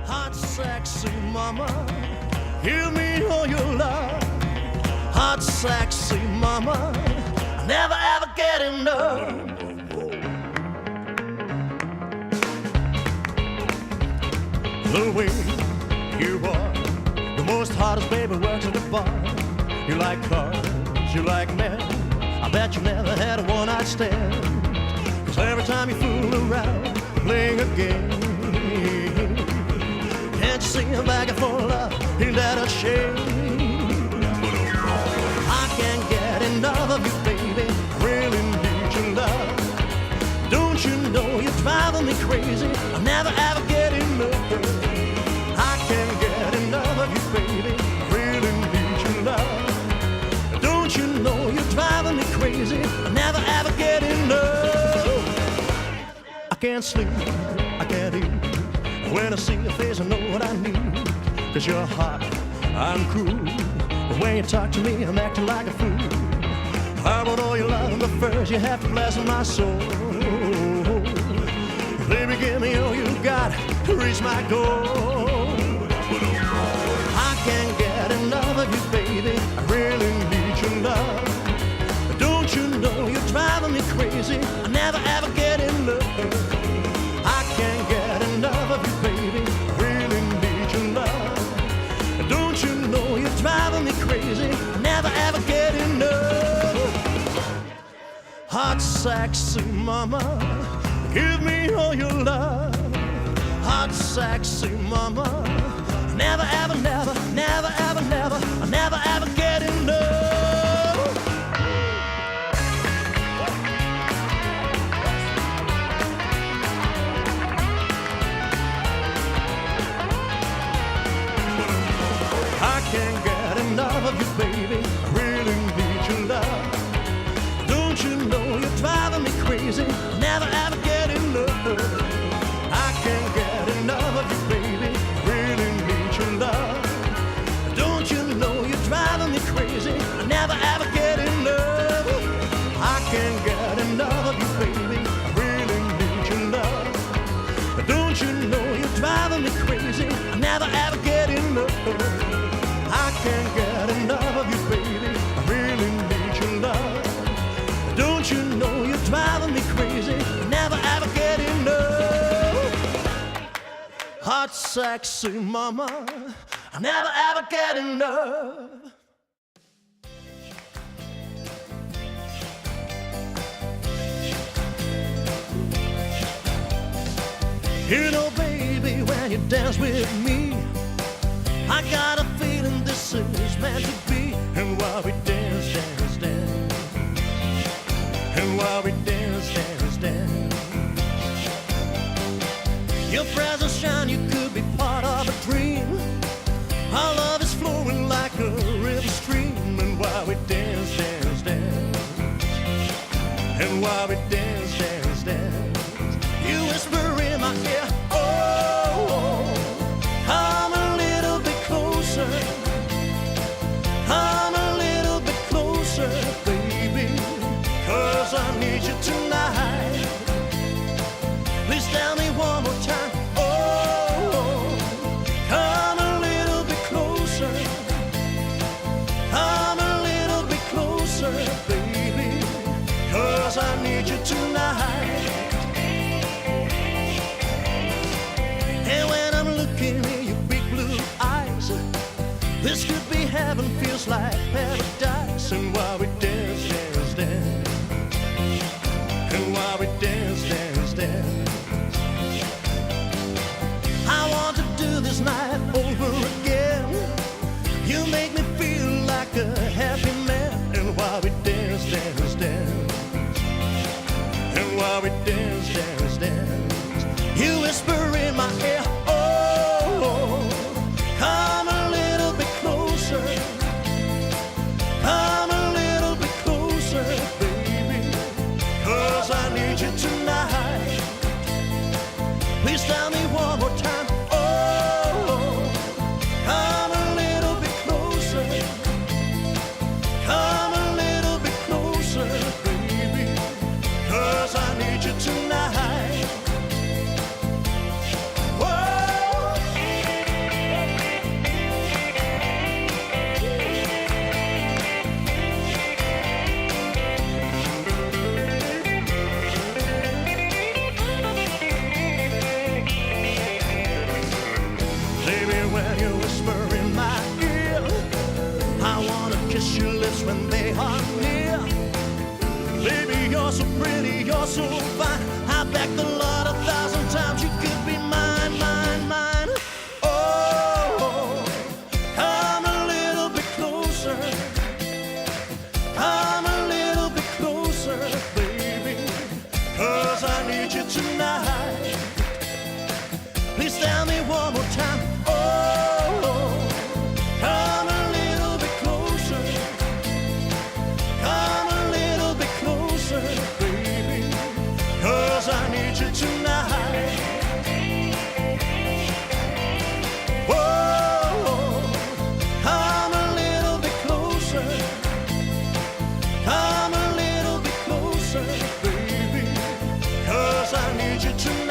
Hot, sexy mama, give me all your love. Hot, sexy mama, never ever get enough. The way you are, the most hottest baby works at the bar. You like cars, you like men, I bet you never had a one-night stand. 'Cause every time you fool around playing a game, can't you see I'm begging for love? Ain't that a shame? I can't get enough of you, baby, I really need your love. Don't you know you're driving me crazy? I'll never ever get enough. I can't get enough of you, baby, I really need your love. Don't you know you're driving me crazy? I'll never ever get enough. I can't sleep, I can't eat. When I see your face, I know what I need. 'Cause you're hot, I'm cruel. But when you talk to me, I'm acting like a fool. I want all your love, but first you have to bless my soul. Baby, give me all you got to reach my goal. I can't get enough of you, baby, I really need your love. Don't you know you're driving me crazy? I never ever get enough. I can't get enough of you, baby, I really need your love. Don't you know you're driving me crazy? I never ever get enough. Hot, sexy mama, give me all your love. Hot, sexy mama, never ever, never, never ever, never, I never ever get enough. I can't get enough of you, baby, I really need your love. Don't you know you're driving me crazy? Never ever get enough. I can't get enough of you, baby, I really need your love. Don't you know you're driving me crazy? I never ever get enough. I can't get enough of you, baby, I really need your love. Don't you know you're driving me crazy? I never ever get enough. I can't get enough of you, baby, I really need your love. Don't you know you're driving me crazy? Never ever get enough. Hot, sexy mama, I never ever get enough. You know, baby, when you dance with me, I got a feeling this is meant to be. And while we dance, dance, dance, and while we dance, dance, dance, your presence shine, you could be part of a dream. Our love is flowing like a river stream. And while we dance, dance, dance, and while we dance, dance, dance, you whisper in my ear, oh, come a little bit closer. Come a little bit closer, baby, 'cause I need you tonight. Please tell me one more time, oh, come a little bit closer. Come a little bit closer, baby, 'cause I need you tonight. And when I'm looking in your big blue eyes, this could be heaven, feels like paradise. And while we dance, dance, dance, and while we dance, dance, dance, I want to do this night over again. You make me feel like a happy man. And while we dance, dance, dance, and while we dance, dance, dance, you whisper in my ear, oh, come a little bit closer. Come a little bit closer, baby, 'cause I need you tonight. Please tell me one more time, oh, come a little bit closer. Come a little bit closer, baby, 'cause I need you tonight. Whoa. you're so fine. I beg the Lord 1,000 times you could be mine, mine, mine. Oh, come a little bit closer. Come a little bit closer, baby, 'cause I need you tonight. Please tell me one more time. Oh, come a little bit closer. Come a little bit closer, baby, 'cause I need you tonight. Oh, come a little bit closer. Come a little bit closer, baby, 'cause I need you tonight.